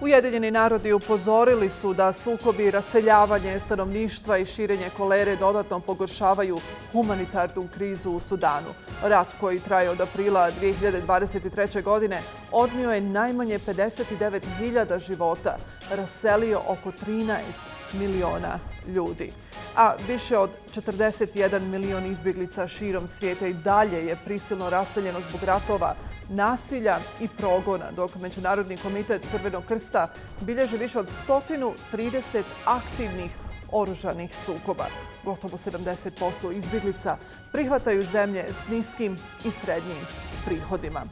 Ujedinjeni narodi upozorili su da sukobi, raseljavanje stanovništva i širenje kolere dodatno pogoršavaju humanitarnu krizu u Sudanu. Rat koji traje od aprila 2023. godine odnio je najmanje 59.000 života, raselio oko 13 miliona ljudi. A više od 41 milion izbjeglica širom svijeta i dalje je prisilno raseljeno zbog ratova, nasilja i progona, dok Međunarodni komitet Crvenog krsta bilježi više od 130 aktivnih oružanih sukoba. Gotovo 70% izbjeglica prihvataju zemlje s niskim i srednjim prihodima.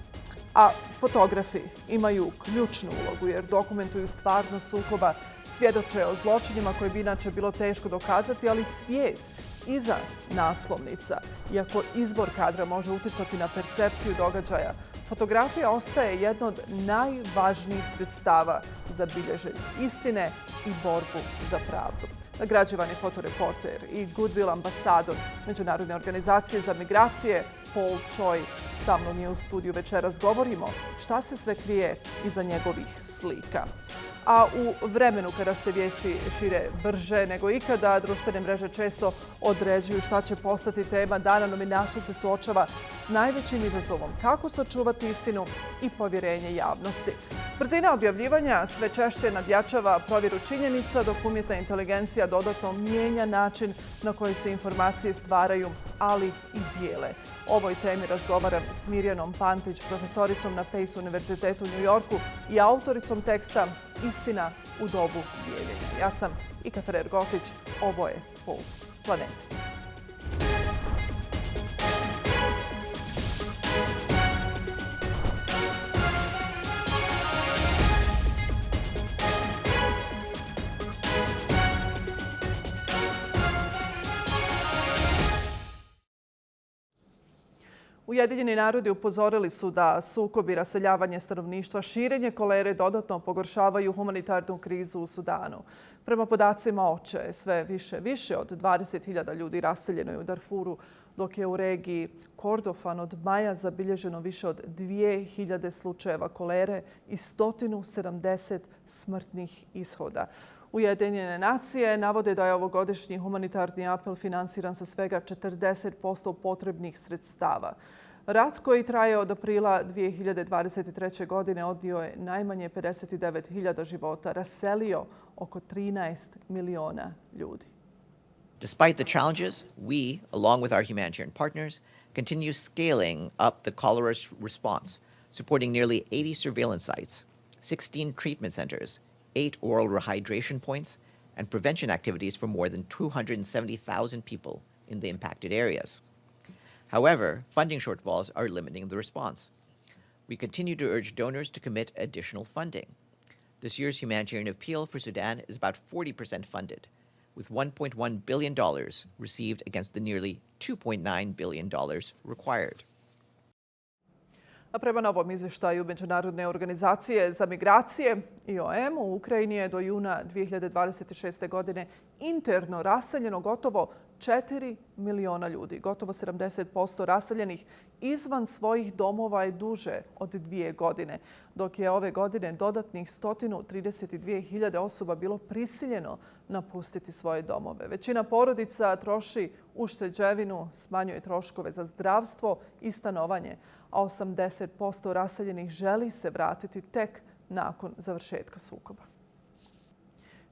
A fotografi imaju ključnu ulogu jer dokumentuju stvarnost sukoba, svjedoče o zločinima koje bi inače bilo teško dokazati, ali svijet iza naslovnica. Iako izbor kadra može utjecati na percepciju događaja, fotografija ostaje jedno od najvažnijih sredstava za bilježenje istine i borbu za pravdu. Nagrađivani fotoreporter i goodwill ambasador Međunarodne organizacije za migracije Paul Choy sa mnom je u studiju. Večeras govorimo šta se sve krije iza njegovih slika. A u vremenu kada se vijesti šire brže nego ikada, društvene mreže često određuju šta će postati tema dana. Novinarstvo se suočava s najvećim izazovom kako sačuvati istinu i povjerenje javnosti. Brzina objavljivanja sve češće nadjačava provjeru činjenica, dok umjetna inteligencija dodatno mijenja način na koji se informacije stvaraju, ali i dijele. O ovoj temi razgovaram s Mirjanom Pantić, profesoricom na Pace univerzitetu u New Yorku i autoricom teksta Istina u dobu dijeljenja. Ja sam Ika Ferrer-Gotić, ovo je PULS PLANETE. Ujedinjeni narodi upozorili su da sukobi, raseljavanje stanovništva, širenje kolere dodatno pogoršavaju humanitarnu krizu u Sudanu. Prema podacima OČE, sve više od 20.000 ljudi raseljeno je u Darfuru, dok je u regiji Kordofan od maja zabilježeno više od 2.000 slučajeva kolere i 170 smrtnih ishoda. Ujedinjene nacije navode da je ovogodišnji humanitarni apel finansiran sa svega 40% potrebnih sredstava. Rat koji traje od aprila 2023. godine odnio je najmanje 59.000 života, raselio oko 13 miliona ljudi. Despite the challenges, we, along with our humanitarian partners, continue scaling up the cholera response, supporting nearly 80 surveillance sites, 16 treatment centers, 8 oral rehydration points, and prevention activities for more than 270,000 people in the impacted areas. However, funding shortfalls are limiting the response. We continue to urge donors to commit additional funding. This year's humanitarian appeal for Sudan is about 40% funded, with $1.1 billion received against the nearly $2.9 billion required. A prema novom izvještaju Međunarodne organizacije za migracije IOM, u Ukrajini je do juna 2026. godine interno raseljeno gotovo 4 miliona ljudi. Gotovo 70% raseljenih izvan svojih domova je duže od 2 godine, dok je ove godine dodatnih 132.000 osoba bilo prisiljeno napustiti svoje domove. Većina porodica troši ušteđevinu, smanjuje troškove za zdravstvo i stanovanje, a 80% raseljenih želi se vratiti tek nakon završetka sukoba.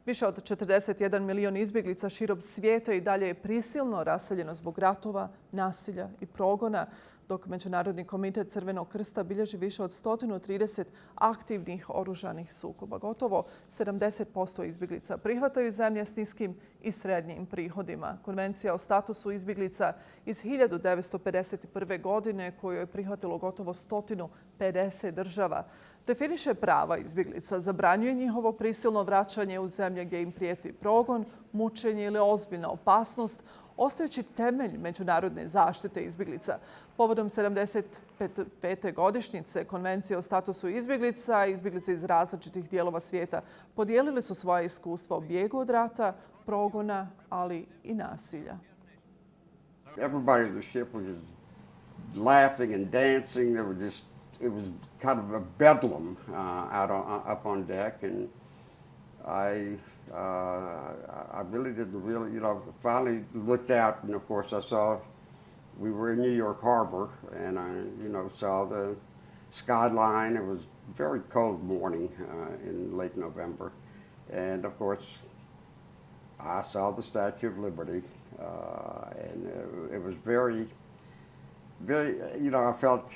Više od 41 milion izbjeglica širom svijeta i dalje je prisilno raseljeno zbog ratova, nasilja i progona, dok Međunarodni komitet Crvenog krsta bilježi više od 130 aktivnih oružanih sukoba. Gotovo 70% izbjeglica prihvataju zemlje s niskim i srednjim prihodima. Konvencija o statusu izbjeglica iz 1951. godine, koju je prihvatilo gotovo 150 država, definiše prava izbjeglica, zabranjuje njihovo prisilno vraćanje u zemlje gdje im prijeti progon, mučenje ili ozbiljna opasnost, ostajući temelj međunarodne zaštite izbjeglica. Povodom 75. godišnjice Konvencije o statusu izbjeglica, izbjeglice iz različitih dijelova svijeta podijelili su svoje iskustva o bijegu od rata, progona, ali i nasilja. Everybody on the ship was just laughing and dancing. They were just was kind of a bedlam up on deck, and I really didn't really, finally looked out, and of course I saw we were in New York Harbor, and I, saw the skyline. It was a very cold morning in late November, and of course I saw the Statue of Liberty, and it was very, very, I felt,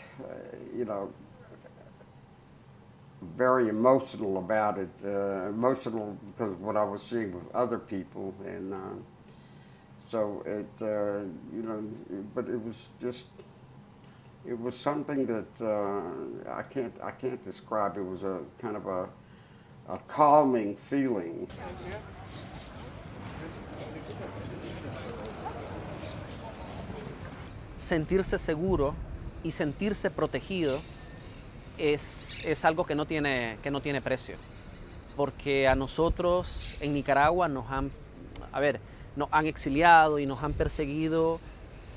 very emotional about it, emotional because of what I was seeing with other people, and so it, but it was just, it was something that I can't describe. It was a kind of a calming feeling. Sentirse seguro y sentirse protegido es algo que no tiene precio, porque a nosotros en Nicaragua nos han exiliado y nos han perseguido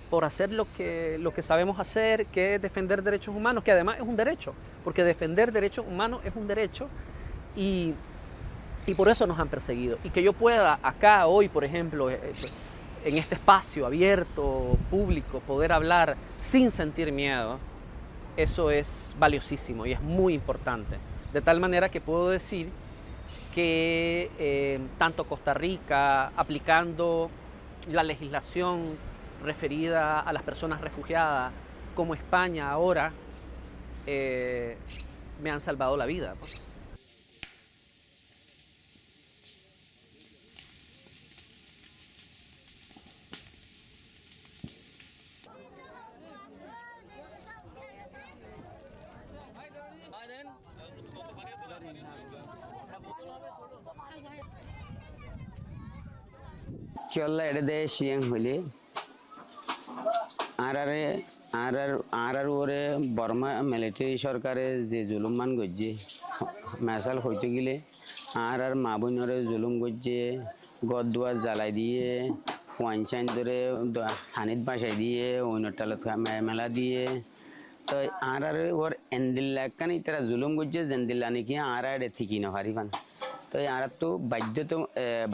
por hacer lo que sabemos hacer, que es defender derechos humanos, que además es un derecho, porque defender derechos humanos es un derecho, y por eso nos han perseguido. Y que yo pueda acá hoy, por ejemplo, en este espacio abierto, público, poder hablar sin sentir miedo, eso es valiosísimo y es muy importante. De tal manera que puedo decir que tanto Costa Rica, aplicando la legislación referida a las personas refugiadas, como España ahora, me han salvado la vida, pues. Kyolla edede shiyen holi arar ore Burma military সরকারে যে জুলুম মান গজ্জে মেসাল হইতে গেলে আরার মা বোনরে জুলুম গজ্জে গদুয়ার জ্বালাই দিয়ে ওয়াইনচাইন ধরে হানিত বাসাই দিয়ে ওইনটালত মেলা দিয়ে তো আরার ওর এন্দিল্লা কানি তারা জুলুম গজ্জে জেন্দিল্লা নাকি আরার ঠিকই না হারিবান তো আরার তো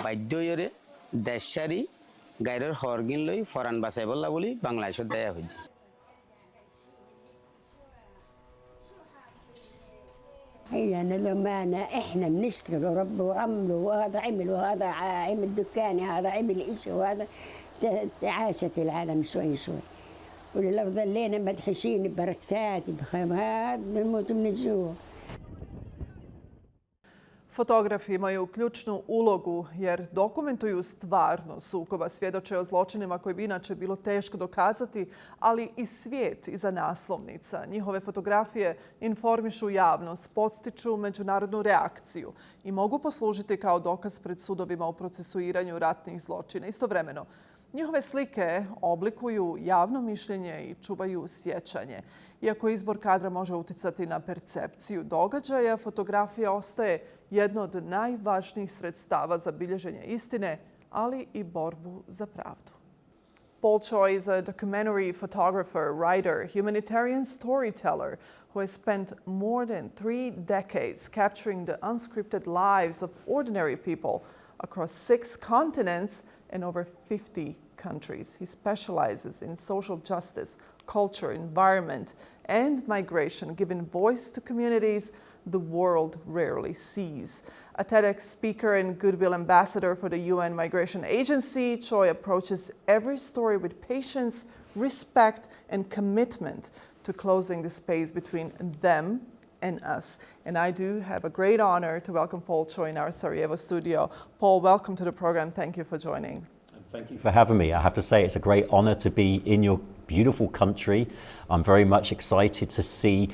বাধ্যয়রে দেশারি গাইরের হরগিন লই ফরান বাসাই বললা বলি বাংলাদেশত দেয়া হইছে هي أنا لما إحنا بنشتغل ورب وعمله وهذا عمل وهذا عمل دكاني هذا عمل إشي وهذا تعاشت العالم شوي شوي وللأفضل لينا مدحشين ببركات بخيمات بنموت من الجوع. Fotografi imaju ključnu ulogu jer dokumentuju stvarnost sukoba, svjedoče o zločinima koje bi inače bilo teško dokazati, ali i svijet iza naslovnica. Njihove fotografije informišu javnost, podstiču međunarodnu reakciju i mogu poslužiti kao dokaz pred sudovima u procesuiranju ratnih zločina. Istovremeno, njihove slike oblikuju javno mišljenje i čuvaju sjećanje. Iako izbor kadra može uticati na percepciju događaja, fotografija ostaje jedno od najvažnijih sredstava za bilježenje istine, ali i borbu za pravdu. Paul Choy is a documentary photographer, writer, humanitarian storyteller who has spent more than 3 decades capturing the unscripted lives of ordinary people across 6 continents and over 50 countries. He specializes in social justice, culture, environment, and migration, giving voice to communities the world rarely sees. A TEDx speaker and goodwill ambassador for the UN Migration Agency, Choy approaches every story with patience, respect, and commitment to closing the space between them and us. And I do have a great honor to welcome Paul Choy in our Sarajevo studio. Paul, welcome to the program. Thank you for joining. Thank you for having me. I have to say it's a great honor to be in your beautiful country. I'm very much excited to see,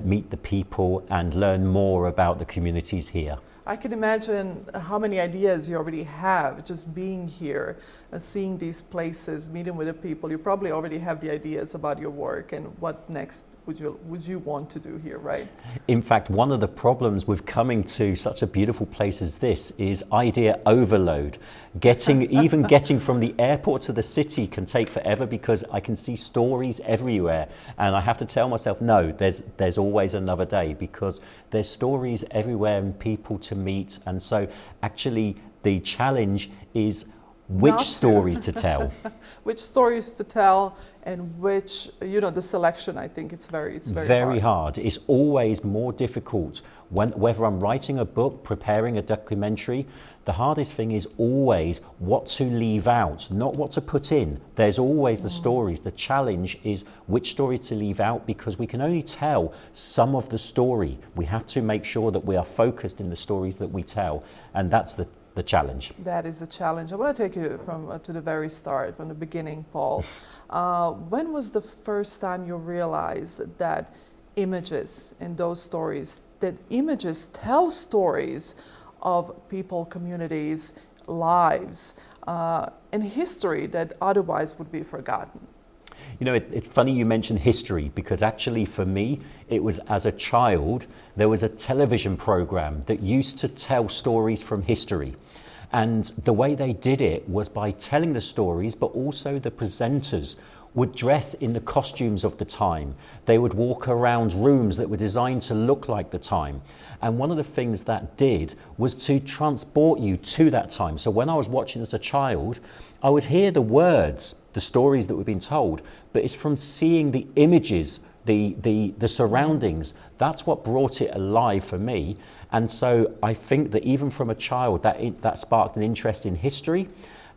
meet the people and learn more about the communities here. I can imagine how many ideas you already have just being here, seeing these places, meeting with the people. You probably already have the ideas about your work and what next would you want to do here, right? In fact, one of the problems with coming to such a beautiful place as this is idea overload. Even getting from the airport to the city can take forever because I can see stories everywhere, and I have to tell myself, no, there's always another day, because there's stories everywhere and people to meet. And so actually the challenge is which stories to tell. Which stories to tell, and which, the selection, I think it's very hard. It's always more difficult whether I'm writing a book, preparing a documentary. The hardest thing is always what to leave out, not what to put in. There's always the stories. The challenge is which stories to leave out, because we can only tell some of the story. We have to make sure that we are focused in the stories that we tell, and that's the challenge. That is the challenge. I want to take you to the very start, from the beginning, Paul. When was the first time you realized that images in those stories, that images tell stories of people, communities, lives, and history that otherwise would be forgotten? It's funny you mention history, because actually for me, it was as a child, there was a television program that used to tell stories from history. And the way they did it was by telling the stories, but also the presenters would dress in the costumes of the time. They would walk around rooms that were designed to look like the time. And one of the things that did was to transport you to that time. So when I was watching as a child, I would hear the words, the stories that were being told, but it's from seeing the images, the surroundings, that's what brought it alive for me. And so I think that even from a child, that sparked an interest in history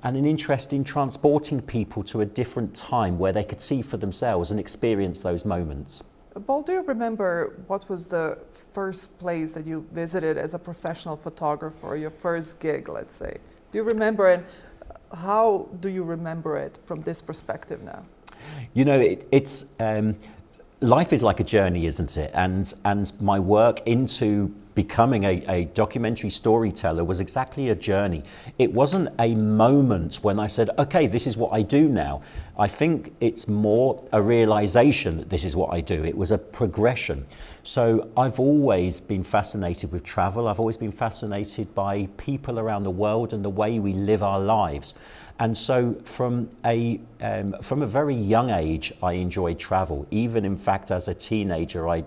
and an interest in transporting people to a different time where they could see for themselves and experience those moments. Paul, do you remember what was the first place that you visited as a professional photographer, your first gig, let's say? Do you remember, and how do you remember it from this perspective now? Life is like a journey, isn't it? And my work into becoming a documentary storyteller was exactly a journey. It wasn't a moment when I said, okay, this is what I do now. I think it's more a realization that this is what I do. It was a progression. So I've always been fascinated with travel. I've always been fascinated by people around the world and the way we live our lives. And so from a very young age, I enjoyed travel. Even in fact, as a teenager, I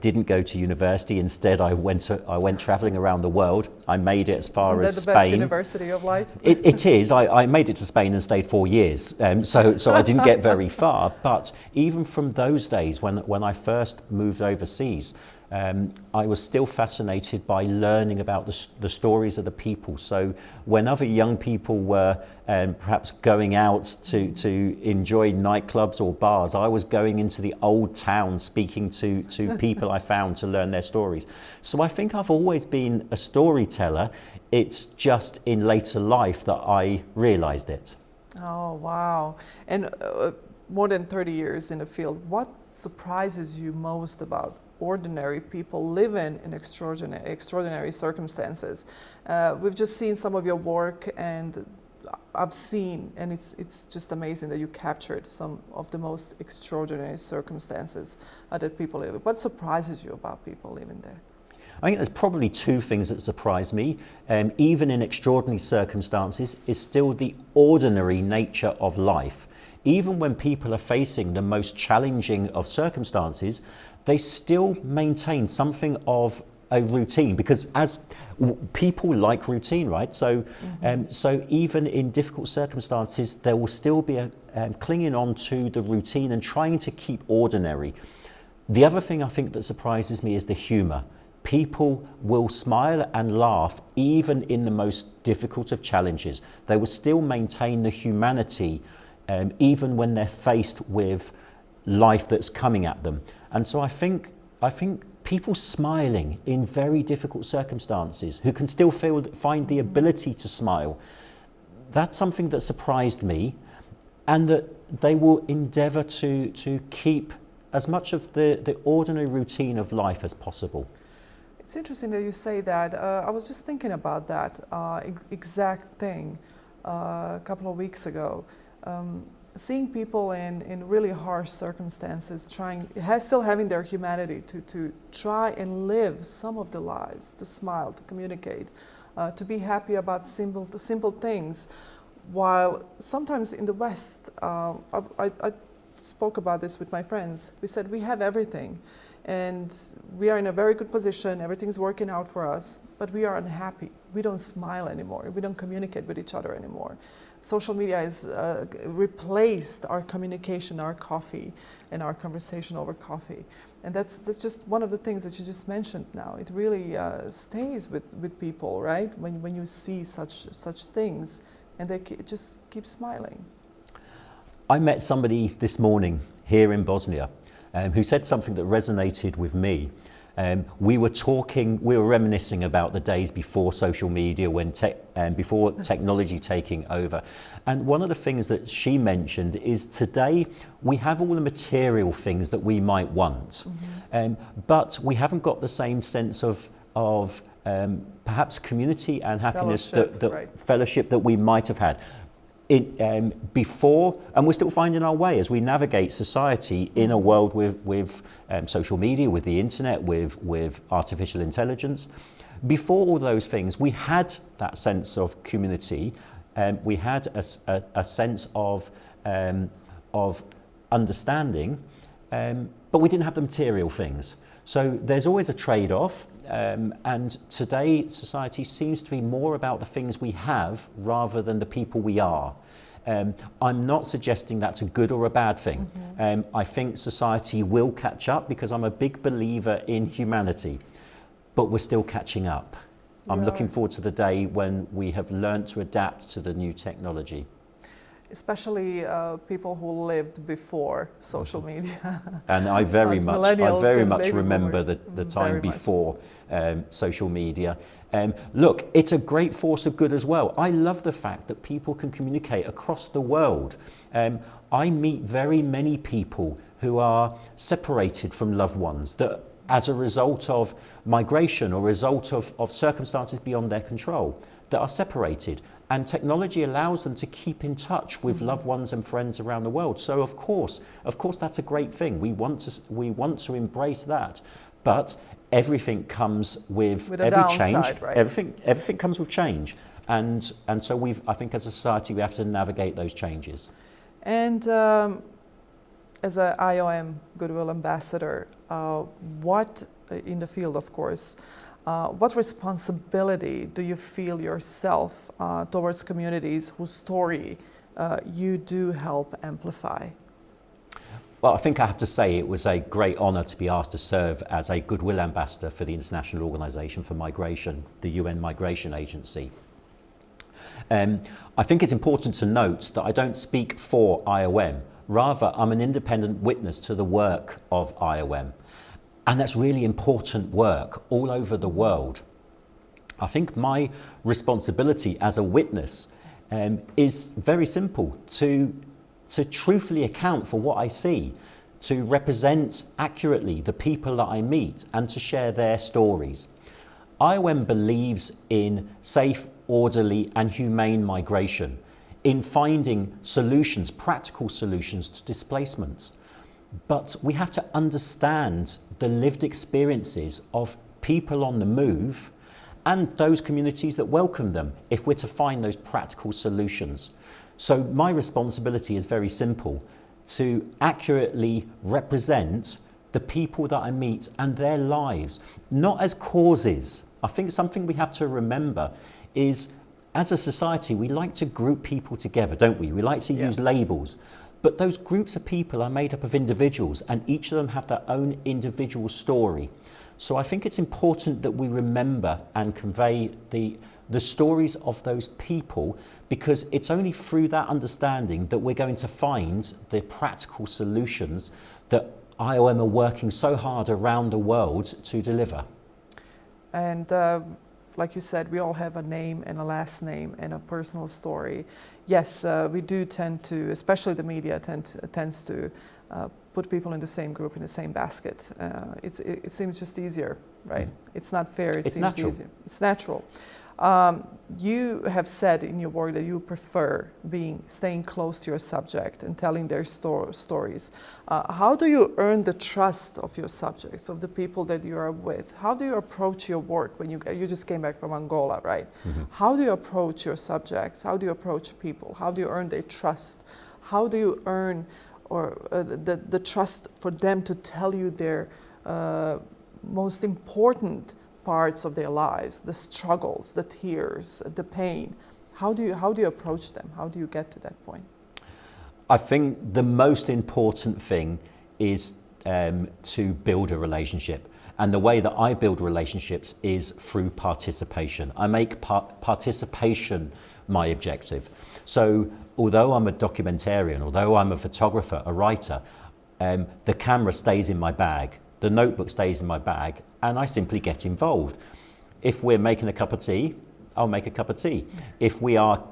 didn't go to university. Instead, I went traveling around the world. I made it as far as Spain. Isn't that the best university of life? It is. I made it to Spain and stayed 4 years. So I didn't get very far. But even from those days, when I first moved overseas, I was still fascinated by learning about the stories of the people. So when other young people were perhaps going out to enjoy nightclubs or bars, I was going into the old town speaking to people I found to learn their stories. So I think I've always been a storyteller. It's just in later life that I realized it. Oh, wow. And more than 30 years in the field, what surprises you most about ordinary people living in extraordinary circumstances? We've just seen some of your work, and I've seen, and it's just amazing that you captured some of the most extraordinary circumstances that people live in. What surprises you about people living there? I think there's probably two things that surprise me, even in extraordinary circumstances, is still the ordinary nature of life. Even when people are facing the most challenging of circumstances, they still maintain something of a routine, because as people like routine, right? So, so even in difficult circumstances, there will still be a clinging on to the routine and trying to keep ordinary. The other thing I think that surprises me is the humor. People will smile and laugh even in the most difficult of challenges. They will still maintain the humanity even when they're faced with life that's coming at them. And so I think people smiling in very difficult circumstances, who can still find the ability to smile, that's something that surprised me, and that they will endeavour to keep as much of the ordinary routine of life as possible. It's interesting that you say that. I was just thinking about that exact thing a couple of weeks ago. seeing people in really harsh circumstances, still having their humanity to try and live some of the lives, to smile, to communicate, to be happy about simple things. While sometimes in the West, I spoke about this with my friends. We said we have everything, and we are in a very good position. Everything's working out for us, but we are unhappy. We don't smile anymore. We don't communicate with each other anymore. Social media has replaced our communication, our coffee, and our conversation over coffee. And that's just one of the things that you just mentioned now. It really stays with people, right? When you see such things, and they just keep smiling. I met somebody this morning here in Bosnia who said something that resonated with me. We were reminiscing about the days before social media, before technology taking over. And one of the things that she mentioned is today we have all the material things that we might want, but we haven't got the same sense of perhaps community and happiness, fellowship that we might have had. Before, and we're still finding our way as we navigate society in a world with social media, with the internet, with artificial intelligence. Before all those things, we had that sense of community, we had a sense of understanding, but we didn't have the material things. So there's always a trade-off, and today society seems to be more about the things we have rather than the people we are. I'm not suggesting that's a good or a bad thing. I think society will catch up because I'm a big believer in humanity, but we're still catching up. I'm looking forward to the day when we have learned to adapt to the new technology. Especially people who lived before social media. And I very much remember the time before social media. Look, it's a great force of good as well. I love the fact that people can communicate across the world. I meet very many people who are separated from loved ones that as a result of migration or result of circumstances beyond their control that are separated. And technology allows them to keep in touch with loved ones and friends around the world. So of course, that's a great thing. We want to embrace that, but everything comes with every downside, change. Right? Everything comes with change, and so I think as a society we have to navigate those changes. And as an IOM Goodwill Ambassador, what in the field, of course. What responsibility do you feel yourself towards communities whose story you do help amplify? Well, I think I have to say it was a great honour to be asked to serve as a Goodwill Ambassador for the International Organization for Migration, the UN Migration Agency. I think it's important to note that I don't speak for IOM. Rather, I'm an independent witness to the work of IOM. And that's really important work all over the world. I think my responsibility as a witness is very simple, to truthfully account for what I see, to represent accurately the people that I meet and to share their stories. IOM believes in safe, orderly and humane migration, in finding solutions, practical solutions to displacement. But we have to understand the lived experiences of people on the move and those communities that welcome them if we're to find those practical solutions. So my responsibility is very simple, to accurately represent the people that I meet and their lives, not as causes. I think something we have to remember is, as a society, we like to group people together, don't we? We like to use labels. But those groups of people are made up of individuals, and each of them have their own individual story. So I think it's important that we remember and convey the stories of those people, because it's only through that understanding that we're going to find the practical solutions that IOM are working so hard around the world to deliver. And like you said, we all have a name and a last name and a personal story. Yes, we do tend to, especially the media tends to put people in the same group, in the same basket. It seems just easier, right? It's not fair, it seems natural. Easier. It's natural. You have said in your work that you prefer staying close to your subject and telling their stories. How do you earn the trust of your subjects, of the people that you are with? How do you approach your work when you just came back from Angola, right? Mm-hmm. How do you approach your subjects? How do you approach people? How do you earn their trust? How do you earn the trust for them to tell you their most important parts of their lives, the struggles, the tears, the pain? How do you approach them? How do you get to that point? I think the most important thing is to build a relationship. And the way that I build relationships is through participation. I make participation my objective. So although I'm a documentarian, although I'm a photographer, a writer, the camera stays in my bag, the notebook stays in my bag, and I simply get involved. If we're making a cup of tea, I'll make a cup of tea. If we are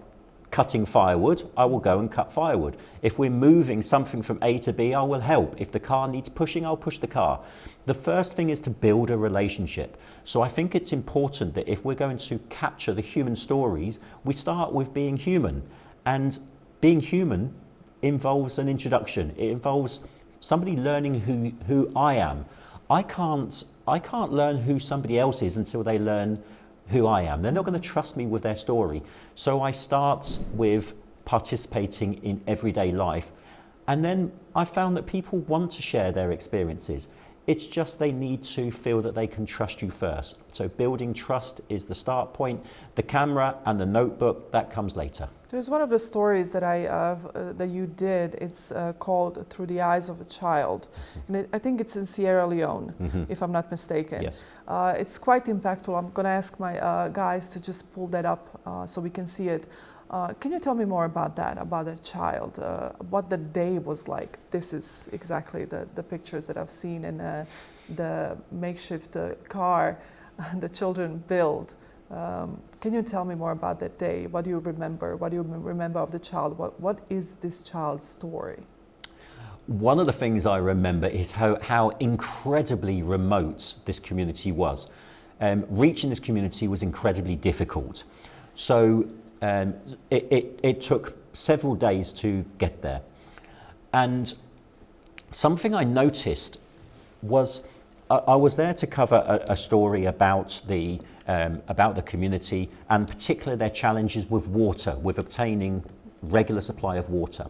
cutting firewood, I will go and cut firewood. If we're moving something from A to B, I will help. If the car needs pushing, I'll push the car. The first thing is to build a relationship. So I think it's important that if we're going to capture the human stories, we start with being human. And being human involves an introduction. It involves somebody learning who I am. I can't learn who somebody else is until they learn who I am. They're not going to trust me with their story. So I start with participating in everyday life. And then I found that people want to share their experiences. It's just they need to feel that they can trust you first. So building trust is the start point. The camera and the notebook, that comes later. There's one of the stories that that you did. It's called Through the Eyes of a Child. And I think it's in Sijera Leone, if I'm not mistaken. Yes. It's quite impactful. I'm going to ask my guys to just pull that up so we can see it. Can you tell me more about that child? What the day was like? This is exactly the pictures that I've seen in the makeshift car the children build. Can you tell me more about that day? What do you remember? What do you remember of the child? What is this child's story? One of the things I remember is how incredibly remote this community was. Reaching this community was incredibly difficult. So it took several days to get there. And something I noticed was I was there to cover a story about the community, and particularly their challenges with water, with obtaining regular supply of water.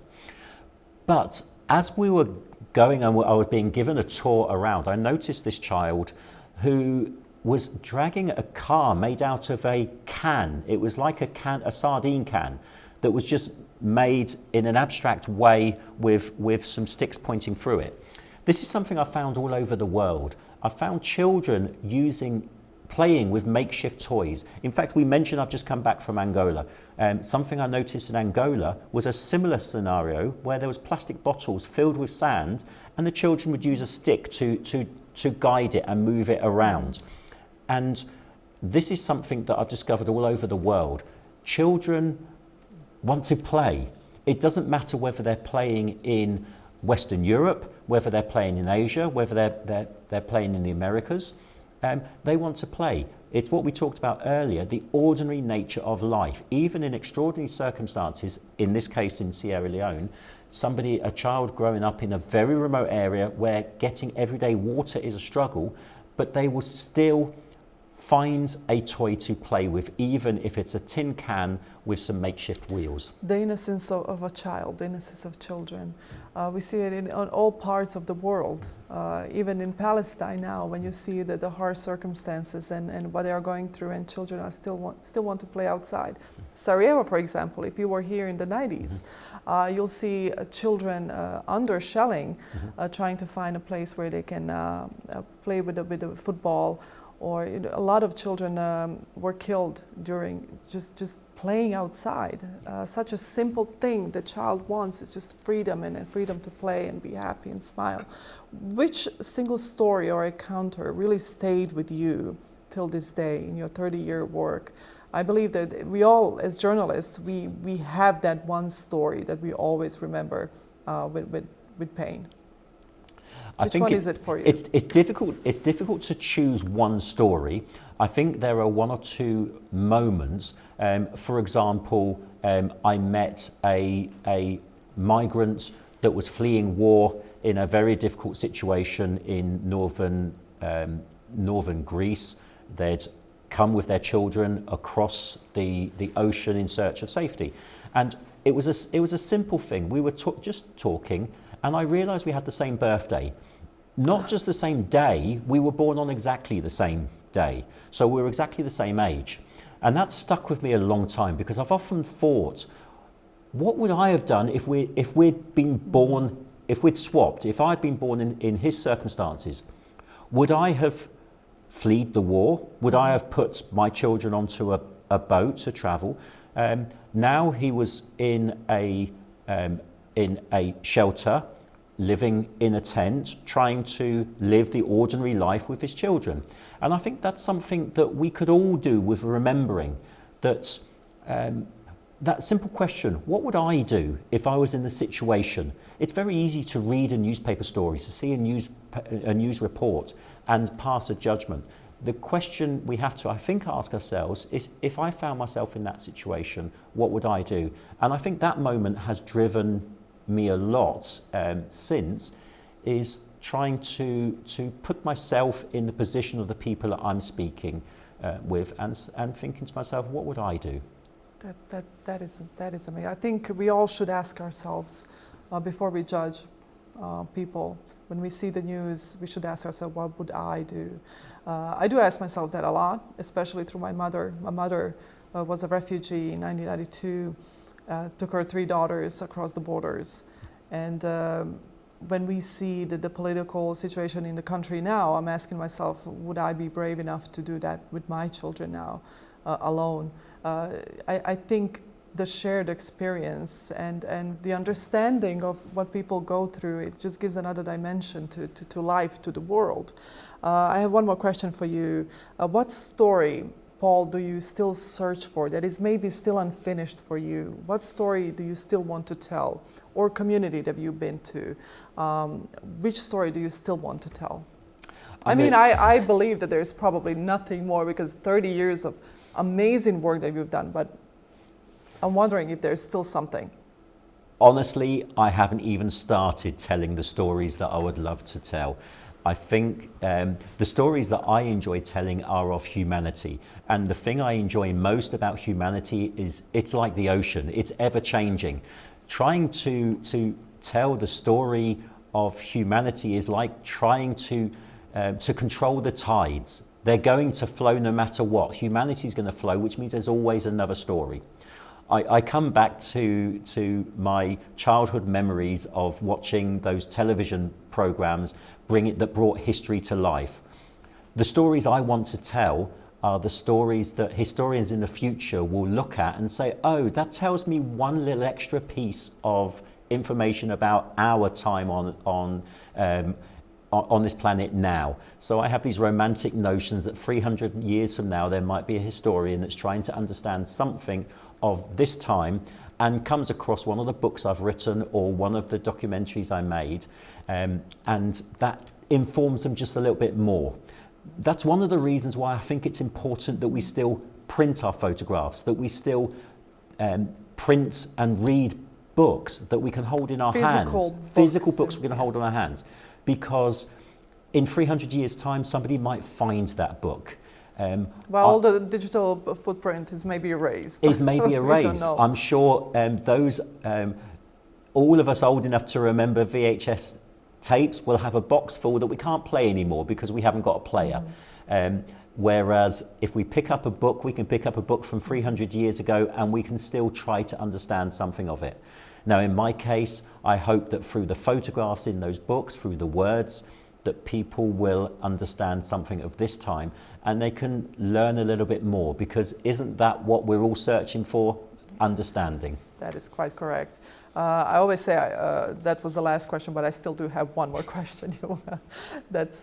But as we were going and I was being given a tour around, I noticed this child who was dragging a car made out of a can. It was like a sardine can that was just made in an abstract way with some sticks pointing through it. This is something I found all over the world. I found children playing with makeshift toys. In fact, we mentioned I've just come back from Angola. Something I noticed in Angola was a similar scenario where there was plastic bottles filled with sand, and the children would use a stick to guide it and move it around. And this is something that I've discovered all over the world. Children want to play. It doesn't matter whether they're playing in Western Europe, whether they're playing in Asia, whether they're playing in the Americas. They want to play. It's what we talked about earlier, the ordinary nature of life. Even in extraordinary circumstances, in this case in Sierra Leone, a child growing up in a very remote area where getting everyday water is a struggle, but they will still find a toy to play with, even if it's a tin can with some makeshift wheels. The innocence of a child, the innocence of children. We see it in all parts of the world, even in Palestine now, when you see the harsh circumstances and what they are going through, and children are still want to play outside. Sarajevo, for example, if you were here in the 90s, you'll see children under shelling trying to find a place where they can play with a football. Or a lot of children were killed during just playing outside. Such a simple thing the child wants is just freedom and freedom to play and be happy and smile. Which single story or encounter really stayed with you till this day in your 30-year work? I believe that we all, as journalists, we have that one story that we always remember with pain. Which one is it for you? It's difficult. It's difficult to choose one story. I think there are one or two moments. For example, I met a migrant that was fleeing war in a very difficult situation in northern Greece. They'd come with their children across the ocean in search of safety, and it was a simple thing. We were just talking, and I realised we had the same birthday. Not just the same day, we were born on exactly the same day. So we were exactly the same age. And that stuck with me a long time, because I've often thought, what would I have done if we'd been born, if we'd swapped, if I'd been born in his circumstances? Would I have fled the war? Would I have put my children onto a boat to travel? Now he was in a shelter, living in a tent, trying to live the ordinary life with his children. And I think that's something that we could all do with remembering that that simple question, what would I do if I was in the situation? It's very easy to read a newspaper story, to see a news report and pass a judgment. The question we have to, I think, ask ourselves is, if I found myself in that situation, what would I do? And I think that moment has driven me a lot since, is trying to put myself in the position of the people that I'm speaking with, and thinking to myself, what would I do? That is amazing. I think we all should ask ourselves before we judge people. When we see the news, we should ask ourselves, what would I do? I do ask myself that a lot, especially through my mother. My mother was a refugee in 1992, took her 3 daughters across the borders. And when we see the political situation in the country now, I'm asking myself, would I be brave enough to do that with my children now, alone? I think the shared experience and the understanding of what people go through, it just gives another dimension to life, to the world. I have one more question for you. What story, Paul, do you still search for that is maybe still unfinished for you? What story do you still want to tell? Or community that you've been to? Which story do you still want to tell? I believe that there's probably nothing more, because 30 years of amazing work that you've done, but I'm wondering if there's still something. Honestly, I haven't even started telling the stories that I would love to tell. I think the stories that I enjoy telling are of humanity. And the thing I enjoy most about humanity is it's like the ocean. It's ever changing. Trying to tell the story of humanity is like trying to control the tides. They're going to flow no matter what. Humanity's going to flow, which means there's always another story. I come back to my childhood memories of watching those television programs that brought history to life. The stories I want to tell are the stories that historians in the future will look at and say, oh, that tells me one little extra piece of information about our time on this planet now. So I have these romantic notions that 300 years from now there might be a historian that's trying to understand something of this time and comes across one of the books I've written or one of the documentaries I made, and that informs them just a little bit more. That's one of the reasons why I think it's important that we still print our photographs, that we still print and read books that we can hold in our hands. Physical books we can hold in our hands. Because in 300 years' time, somebody might find that book. Well, the digital footprint is maybe erased. Is maybe erased. I don't know. I'm sure all of us old enough to remember VHS tapes will have a box full that we can't play anymore because we haven't got a player. Whereas if we pick up a book, we can pick up a book from 300 years ago and we can still try to understand something of it. Now, in my case, I hope that through the photographs in those books, through the words, that people will understand something of this time and they can learn a little bit more, because isn't that what we're all searching for? Understanding. That is quite correct. I always say that was the last question, but I still do have one more question. That's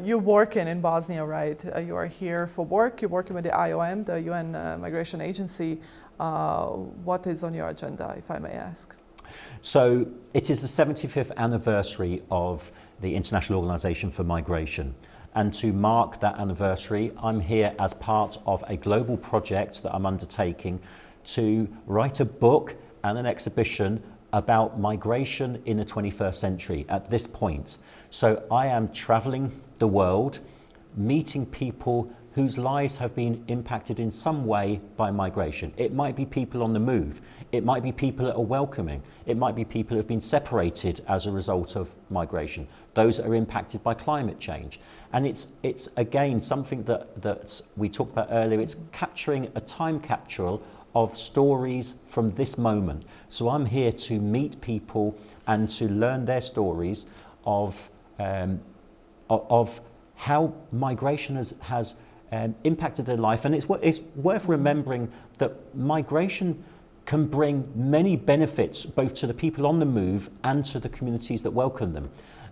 you working in Bosnia, right? You are here for work. You're working with the IOM, the UN Migration Agency. What is on your agenda, if I may ask? So it is the 75th anniversary of the International Organization for Migration. And to mark that anniversary, I'm here as part of a global project that I'm undertaking to write a book and an exhibition about migration in the 21st century at this point. So I am traveling the world, meeting people whose lives have been impacted in some way by migration. It might be people on the move. It might be people that are welcoming. It might be people who have been separated as a result of migration. Those that are impacted by climate change. And it's again, something that we talked about earlier. It's capturing a time capsule of stories from this moment. So I'm here to meet people and to learn their stories of how migration has impacted their life. And it's worth remembering that migration can bring many benefits both to the people on the move and to the communities that welcome them.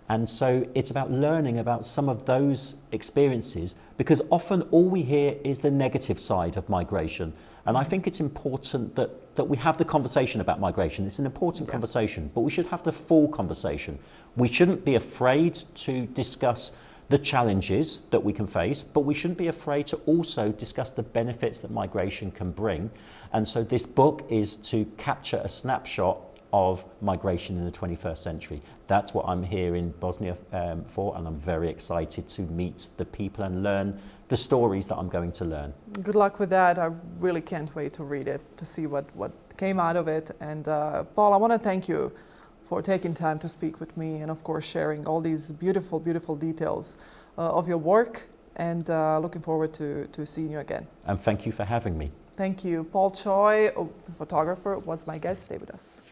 And so it's about learning about some of those experiences, because often all we hear is the negative side of migration. And I think it's important that we have the conversation about migration. It's an important conversation, but we should have the full conversation. We shouldn't be afraid to discuss the challenges that we can face, but we shouldn't be afraid to also discuss the benefits that migration can bring. And so this book is to capture a snapshot of migration in the 21st century. That's what I'm here in Bosnia for, and I'm very excited to meet the people and learn the stories that I'm going to learn. Good luck with that. I really can't wait to read it, to see what came out of it. And Paul, I want to thank you for taking time to speak with me and of course sharing all these beautiful, beautiful details of your work, and looking forward to seeing you again. And thank you for having me. Thank you. Paul Choy, a photographer, was my guest. Stay with us.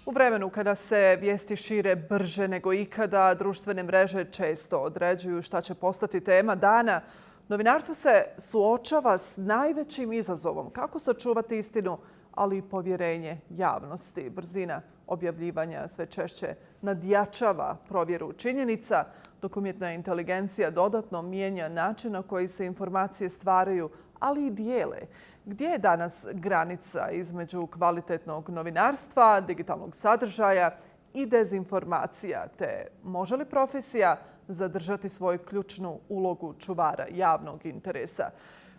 U vremenu kada se vijesti šire brže nego ikada, društvene mreže često određuju šta će postati tema dana, novinarstvo se suočava s najvećim izazovom kako sačuvati istinu, ali i povjerenje javnosti. Brzina objavljivanja sve češće nadjačava provjeru činjenica, dok umjetna inteligencija dodatno mijenja način na koji se informacije stvaraju, ali i dijele. Gdje je danas granica između kvalitetnog novinarstva, digitalnog sadržaja i dezinformacija, te može li profesija zadržati svoju ključnu ulogu čuvara javnog interesa?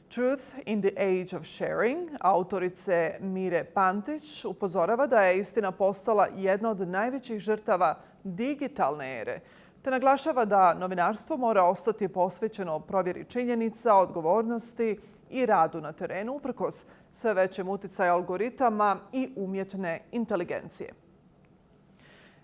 Truth in the Age of Sharing, autorice Mire Pantić, upozorava da je istina postala jedna od najvećih žrtava digitalne ere, te naglašava da novinarstvo mora ostati posvećeno provjeri činjenica, odgovornosti i radu na terenu, uprkos sve većem uticaju algoritama i umjetne inteligencije.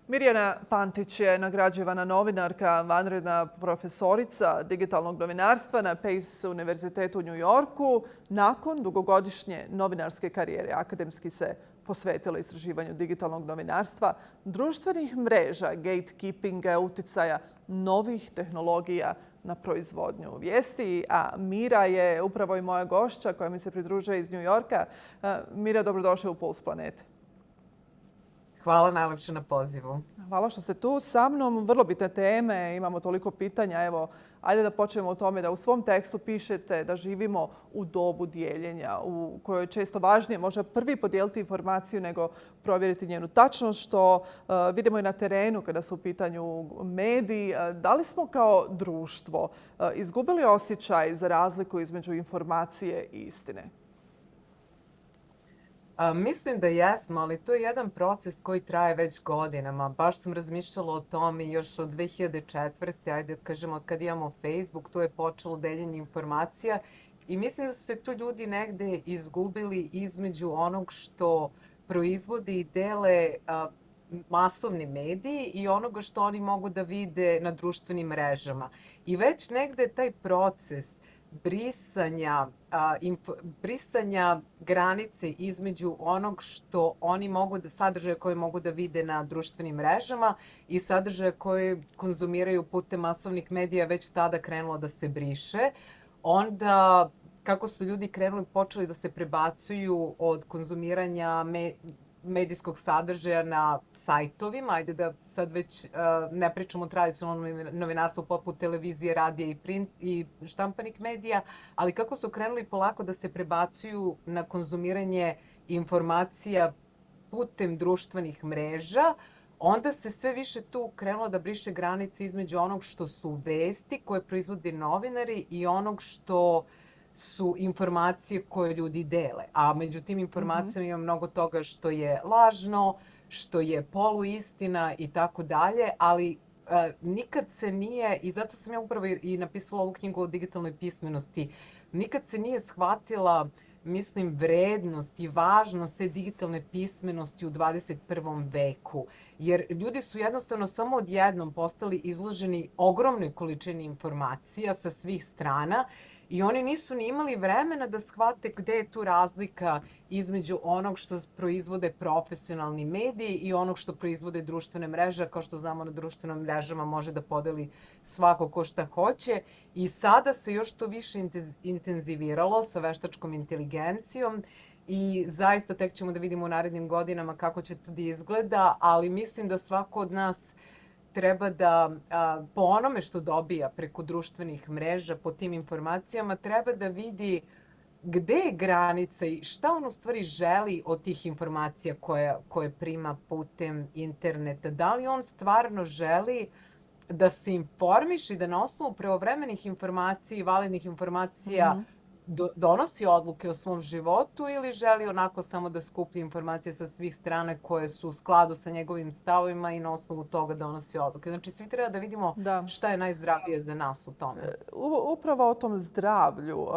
Mirjana Pantić je nagrađivana novinarka, vanredna profesorica digitalnog novinarstva na Pace univerzitetu u New Yorku. Nakon dugogodišnje novinarske karijere akademski se posvetila istraživanju digitalnog novinarstva, društvenih mreža, gatekeepinga, uticaja novih tehnologija na proizvodnju vijesti. A Mira je upravo i moja gošća koja mi se pridružuje iz New Yorka. Mira, dobrodošla u PULS PLANETE. Hvala najlepše na pozivu. Hvala što ste tu sa mnom. Vrlo bitne teme, imamo toliko pitanja. Evo, ajde da počnemo o tome da u svom tekstu pišete da živimo u dobu dijeljenja, u kojoj je često važnije možda prvi podijeliti informaciju nego provjeriti njenu tačnost, što vidimo i na terenu kada su u pitanju mediji. Da li smo kao društvo izgubili osjećaj za razliku između informacije i istine? Mislim da jesmo, ali to je jedan proces koji traje već godinama. Baš sam razmišljala o tome još od 2004. Ajde kažemo od kad imamo Facebook, tu je počelo deljenje informacija i mislim da su se tu ljudi negde izgubili između onog što proizvodi i dele masovni mediji i onoga što oni mogu da vide na društvenim mrežama. I već negde taj proces brisanja granice između onog što oni mogu da sadržaje koje mogu da vide na društvenim mrežama i sadržaje koje konzumiraju putem masovnih medija već tada krenulo da se briše. Onda kako su ljudi počeli da se prebacuju od konzumiranja medijskog sadržaja na sajtovima, ajde da sad već ne pričamo o tradicionalnom novinarstvu poput televizije, radija i print i štampanih medija, ali kako su krenuli polako da se prebacuju na konzumiranje informacija putem društvenih mreža, onda se sve više tu krenulo da briše granice između onog što su vesti koje proizvode novinari i onog što su informacije koje ljudi dele. A među tim informacijama ima mnogo toga što je lažno, što je poluistina i tako dalje, ali nikad se nije, i zato sam ja upravo i napisala ovu knjigu o digitalnoj pismenosti, nikad se nije shvatila, mislim, vrednost i važnost te digitalne pismenosti u 21. veku. Jer ljudi su jednostavno samo odjednom postali izloženi ogromnoj količini informacija sa svih strana i oni nisu ni imali vremena da shvate gde je tu razlika između onog što proizvode profesionalni mediji i onog što proizvode društvene mreže. Kao što znamo, na društvenim mrežama može da podeli svako ko šta hoće. I sada se još to više intenziviralo sa veštačkom inteligencijom i zaista tek ćemo da vidimo u narednim godinama kako će to da izgleda, ali mislim da svako od nas treba da, po onome što dobija preko društvenih mreža, po tim informacijama, treba da vidi gde je granica i šta on u stvari želi od tih informacija koje prima putem interneta. Da li on stvarno želi da se informiše i da na osnovu pravovremenih informacija i validnih informacija donosi odluke o svom životu ili želi onako samo da skuplji informacije sa svih strana koje su u skladu sa njegovim stavovima i na osnovu toga donosi odluke. Znači, svi treba da vidimo šta je najzdravije za nas u tome. Upravo o tom zdravlju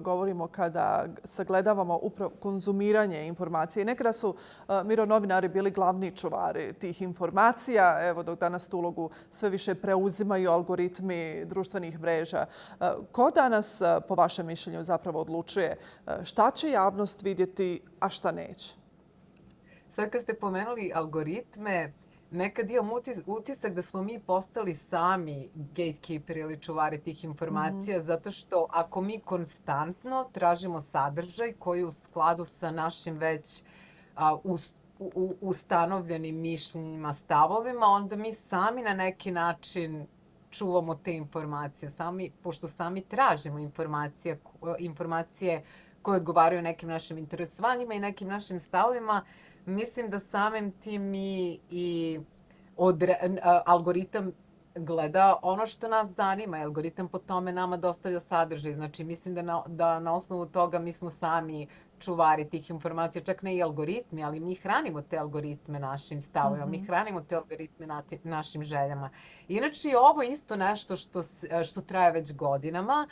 govorimo kada sagledavamo konzumiranje informacije. Nekada su, Miro, novinari bili glavni čuvari tih informacija, evo dok danas tu ulogu sve više preuzimaju algoritmi društvenih mreža. Ko danas, po vašem mišljenju, zapravo odlučuje šta će javnost vidjeti, a šta neće? Sad kad ste pomenuli algoritme, nekad imam utisak da smo mi postali sami gatekeeper ili čuvari tih informacija, zato što ako mi konstantno tražimo sadržaj koji je u skladu sa našim već ustanovljenim mišljenjima, stavovima, onda mi sami na neki način čuvamo te informacije, pošto sami tražimo informacije koje odgovaraju nekim našim interesovanjima i nekim našim stavovima. Mislim da samim tim mi i algoritam gleda ono što nas zanima i algoritam po tome nama dostavlja sadržaj. Znači, mislim da na osnovu toga mi smo sami čuvari tih informacija, čak ne i algoritmi, ali mi hranimo te algoritme našim stavovima, mi hranimo te algoritme našim željama. Inače, ovo je isto nešto što traje već godinama,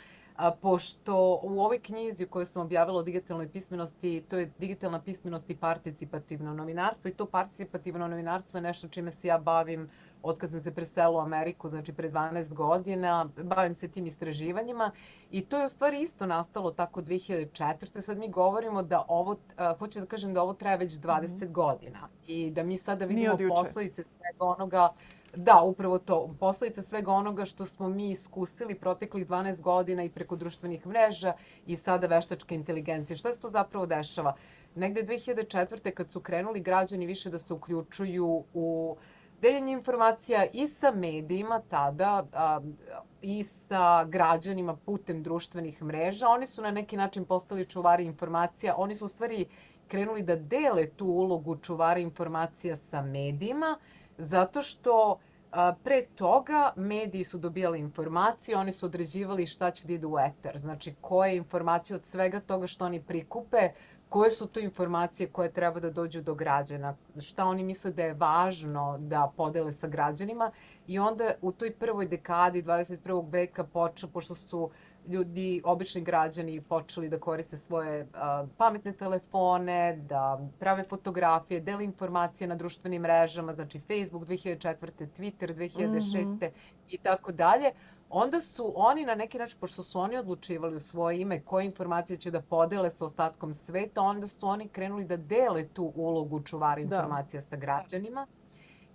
pošto u ovoj knjizi koju sam objavila o digitalnoj pismenosti, to je digitalna pismenost i participativno novinarstvo i to participativno novinarstvo je nešto čime se ja bavim od kad sam se preselila u Ameriku, znači pre 12 godina, bavim se tim istraživanjima i to je u stvari isto nastalo tako 2004. Sad mi govorimo da ovo, hoću da kažem da ovo traje već 20 godina i da mi sada vidimo posledice svega onoga. Da, upravo to. Posledica svega onoga što smo mi iskusili proteklih 12 godina i preko društvenih mreža i sada veštačka inteligencija. Šta se to zapravo dešava? Negde 2004. kad su krenuli građani više da se uključuju u deljenje informacija i sa medijima tada i sa građanima putem društvenih mreža, oni su na neki način postali čuvari informacija. Oni su u stvari krenuli da dele tu ulogu čuvara informacija sa medijima, zato što pre toga mediji su dobijali informacije, oni su određivali šta će da ide u eter. Znači, koje informacije od svega toga što oni prikupe, koje su to informacije koje treba da dođu do građana, šta oni misle da je važno da podele sa građanima. I onda u toj prvoj dekadi 21. veka pošto su ljudi, obični građani, počeli da koriste svoje pametne telefone, da prave fotografije, dele informacije na društvenim mrežama, znači Facebook 2004. Twitter 2006. i tako dalje. Onda su oni na neki način, pošto su oni odlučivali u svoje ime koje informacije će da podele sa ostatkom sveta, onda su oni krenuli da dele tu ulogu čuvara informacija sa građanima.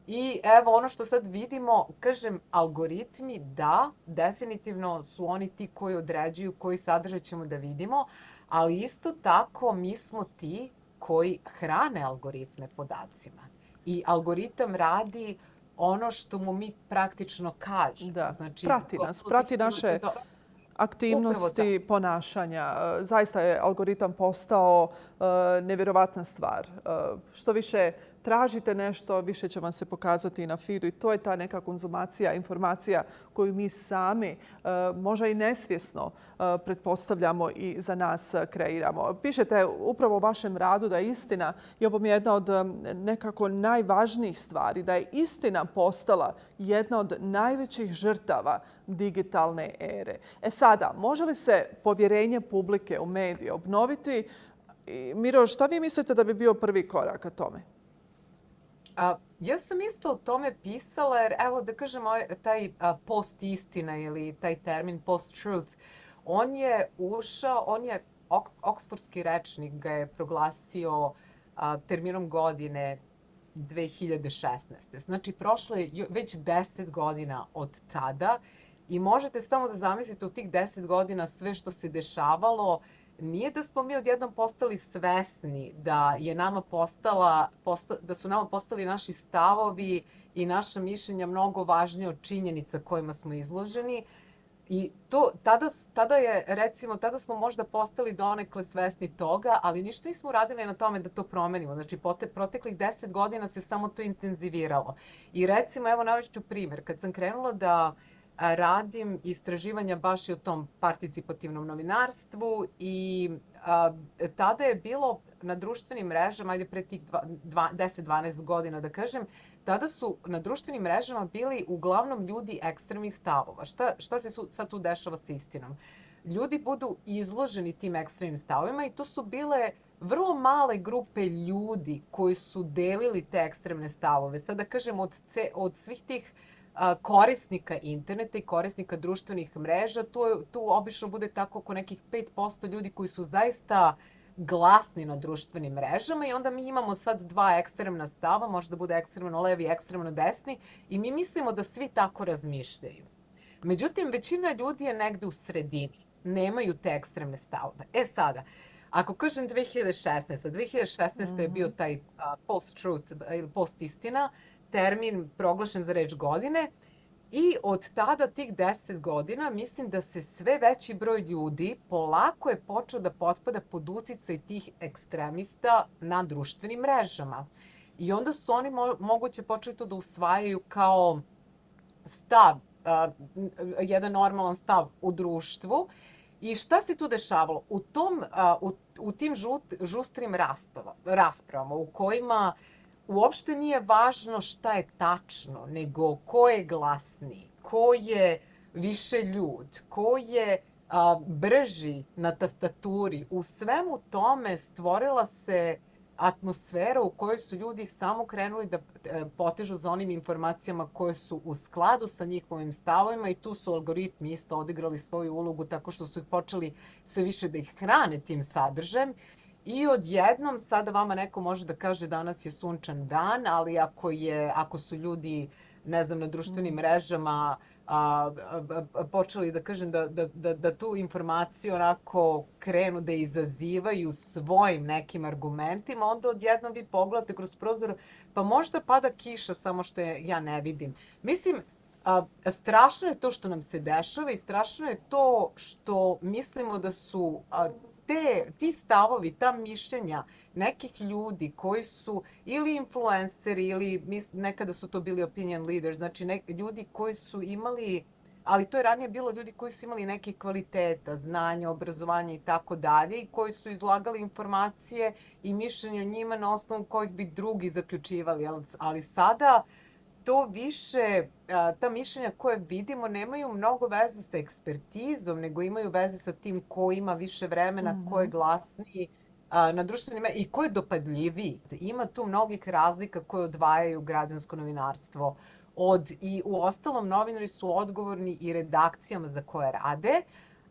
I evo ono što sad vidimo, kažem, algoritmi, da, definitivno su oni ti koji određuju koji sadržaj ćemo da vidimo, ali isto tako mi smo ti koji hrane algoritme podacima. I algoritam radi ono što mu mi praktično kažemo. Da, Znači, prati nas, prati naše aktivnosti, ponašanja. Zaista je algoritam postao nevjerovatna stvar. Što više tražite nešto, više će vam se pokazati i na feedu i to je ta neka konzumacija informacija koju mi sami, možda i nesvjesno, pretpostavljamo i za nas kreiramo. Pišete upravo u vašem radu da je istina, i ovo je jedna od nekako najvažnijih stvari, da je istina postala jedna od najvećih žrtava digitalne ere. Sada, može li se povjerenje publike u medije obnoviti? Miro, šta vi mislite da bi bio prvi korak ka tome? Ja sam isto o tome pisala jer, evo da kažem, taj post-istina ili taj termin post-truth, on je ušao, Oksfordski rečnik ga je proglasio terminom godine 2016. Znači, prošlo je već 10 godina od tada i možete samo da zamislite u tih 10 godina sve što se dešavalo. Nije da smo mi odjednom postali svesni da su nama postali naši stavovi i naša mišljenja mnogo važnije od činjenica kojima smo izloženi. I tada smo možda postali donekle svesni toga, ali ništa nismo uradili na tome da to promenimo. Znači, proteklih 10 godina se samo to intenziviralo. I recimo, evo navešću primjer. Kad sam krenula da radim istraživanja baš i o tom participativnom novinarstvu i tada je bilo na društvenim mrežama, ajde pre tih 10-12 godina da kažem, tada su na društvenim mrežama bili uglavnom ljudi ekstremnih stavova. Šta se sad tu dešava sa istinom? Ljudi budu izloženi tim ekstremnim stavovima i to su bile vrlo male grupe ljudi koji su delili te ekstremne stavove. Sad da kažem, od svih tih korisnika interneta i korisnika društvenih mreža, tu obično bude tako oko nekih 5% ljudi koji su zaista glasni na društvenim mrežama i onda mi imamo sad dva ekstremna stava, možda bude ekstremno levi i ekstremno desni i mi mislimo da svi tako razmišljaju. Međutim, većina ljudi je negde u sredini, nemaju te ekstremne stavove. Sada, ako kažem 2016. je bio taj post-truth ili post-istina, termin proglašen za reč godine i od tada tih 10 godina mislim da se sve veći broj ljudi polako je počeo da potpada pod uticaj tih ekstremista na društvenim mrežama. I onda su oni moguće počeli to da usvajaju kao stav, jedan normalan stav u društvu. I šta se tu dešavalo? U tim žustrim raspravama u kojima uopšte nije važno šta je tačno, nego ko je glasniji, ko je više ljud, ko je brži na tastaturi. U svemu tome stvorila se atmosfera u kojoj su ljudi samo krenuli da potežu za onim informacijama koje su u skladu sa njihovim stavovima i tu su algoritmi isto odigrali svoju ulogu tako što su ih počeli sve više da ih hrane tim sadržajem. I odjednom, sada vama neko može da kaže danas je sunčan dan, ali ako su ljudi, ne znam, na društvenim mrežama počeli da kažem da tu informaciju onako krenu da izazivaju svojim nekim argumentima, onda odjednom vi pogledate kroz prozor, pa možda pada kiša, samo što ja ne vidim. Mislim, strašno je to što nam se dešava i strašno je to što mislimo da su ti stavovi, ta mišljenja nekih ljudi koji su ili influenceri ili nekada su to bili opinion leaders, znači ljudi koji su imali, ali to je ranije bilo ljudi koji su imali neke kvaliteta, znanja, obrazovanja i tako dalje i koji su izlagali informacije i mišljenje o njima na osnovu kojih bi drugi zaključivali, ali sada to više, ta mišljenja koje vidimo nemaju mnogo veze sa ekspertizom, nego imaju veze sa tim ko ima više vremena, ko je glasniji na društvenim i ko je dopadljiviji. Ima tu mnogih razlika koje odvajaju građansko novinarstvo. I u ostalom novinari su odgovorni i redakcijama za koje rade,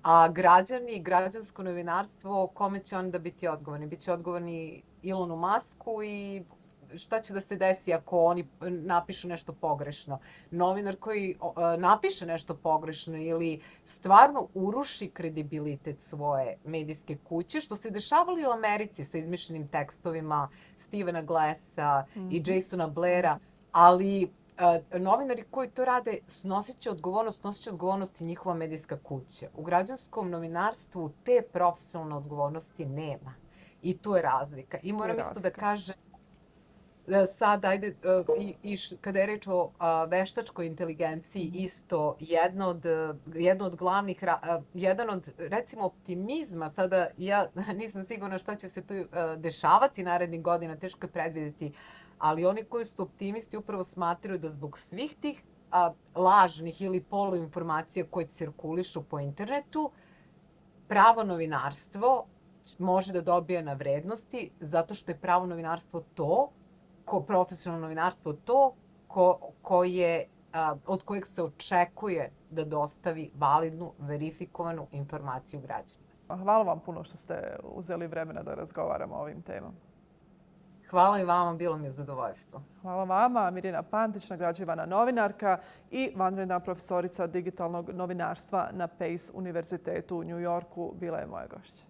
a građani i građansko novinarstvo, kome će onda biti odgovorni? Biće odgovorni Elonu Musku i šta će da se desi ako oni napišu nešto pogrešno. Novinar koji napiše nešto pogrešno ili stvarno uruši kredibilitet svoje medijske kuće, što se dešavalo i u Americi sa izmišljenim tekstovima Stevena Glassa i Jasona Blaira, ali novinari koji to rade snosit će odgovornost i njihova medijska kuća. U građanskom novinarstvu te profesionalne odgovornosti nema. I tu je razlika. I moram isto da kažem, sad, ajde, kada je reč o veštačkoj inteligenciji, isto jedno od glavnih, jedan od, recimo, optimizma, sada ja nisam sigurna šta će se tu dešavati narednih godina, teško je predvidjeti, ali oni koji su optimisti upravo smatraju da zbog svih tih lažnih ili poluinformacija koje cirkulišu po internetu, pravo novinarstvo može da dobije na vrednosti zato što je pravo novinarstvo to, profesionalno novinarstvo to od kojeg se očekuje da dostavi validnu, verifikovanu informaciju građanima. Hvala vam puno što ste uzeli vremena da razgovaramo o ovim temama. Hvala i vama, bilo mi je zadovoljstvo. Hvala vama, Mirjana Pantić, nagrađivana novinarka i vanredna profesorica digitalnog novinarstva na Pace univerzitetu u New Yorku, bila je moja gošća.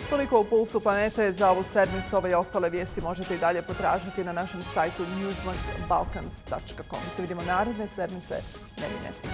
Toliko u Pulsu planete za ovu sedmicu. Ove i ostale vijesti možete i dalje potražiti na našem sajtu newsmax balkans.com. Se vidimo naredne sedmice. Ne minete.